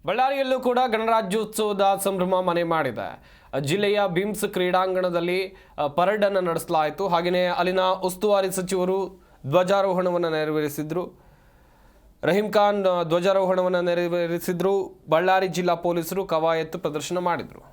ಬಳ್ಳಾರಿಯಲ್ಲೂ ಕೂಡ ಗಣರಾಜ್ಯೋತ್ಸವದ ಸಂಭ್ರಮ ಮನೆ ಮಾಡಿದೆ. ಜಿಲ್ಲೆಯ ಬಿಮ್ಸ್ ಕ್ರೀಡಾಂಗಣದಲ್ಲಿ ಪರೇಡ್ ಅನ್ನು ನಡೆಸಲಾಯಿತು. ಹಾಗೆಯೇ ಅಲ್ಲಿನ ಉಸ್ತುವಾರಿ ಸಚಿವರು ಧ್ವಜಾರೋಹಣವನ್ನು ನೆರವೇರಿಸಿದ್ರು. ರಹೀಂ ಖಾನ್ ಧ್ವಜಾರೋಹಣವನ್ನು ನೆರವೇರಿಸಿದ್ರು. ಬಳ್ಳಾರಿ ಜಿಲ್ಲಾ ಪೊಲೀಸರು ಕವಾಯತ್ತು ಪ್ರದರ್ಶನ ಮಾಡಿದರು.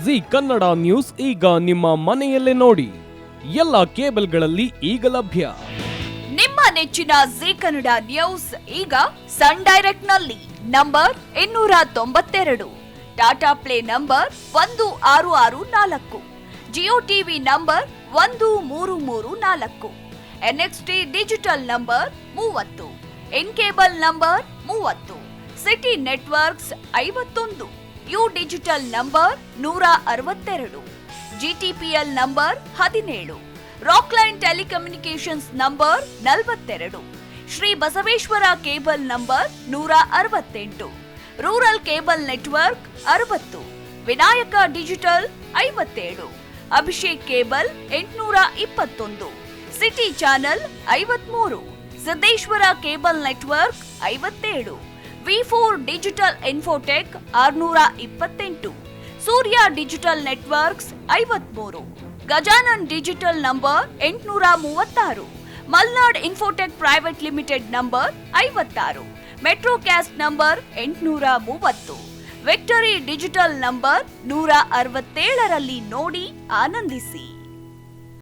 ಜಿ ಕನ್ನಡ ನ್ಯೂಸ್ ಈಗ ನಿಮ್ಮ ಮನೆಯಲ್ಲೇ ನೋಡಿ. ಎಲ್ಲ ಕೇಬಲ್ಗಳಲ್ಲಿ ಈಗ ಲಭ್ಯ. ನಿಮ್ಮ ನೆಚ್ಚಿನ ಜಿ ಕನ್ನಡ ನ್ಯೂಸ್ ಈಗ ಸನ್ ಡೈರೆಕ್ಟ್ ನಲ್ಲಿ number 292, Tata play number 1664, Jio TV number 1334, NXT digital number 30, N cable number 30, city networks 51, U digital number 162, GTPL number 17, Rockline telecommunications number 42, Shri Basaveshwara cable number 168, rural cable network 60, Vinayaka digital 57, Abhishek cable 821, city channel 53, Siddeshwara cable network 57, V4 digital Infotech 628, ಸೂರ್ಯ digital networks 53, Gajanan digital number 836, Malnad Infotech private limited number 56, Metrocast number 830, victory digital number 167ರಲ್ಲಿ ನೋಡಿ ಆನಂದಿಸಿ.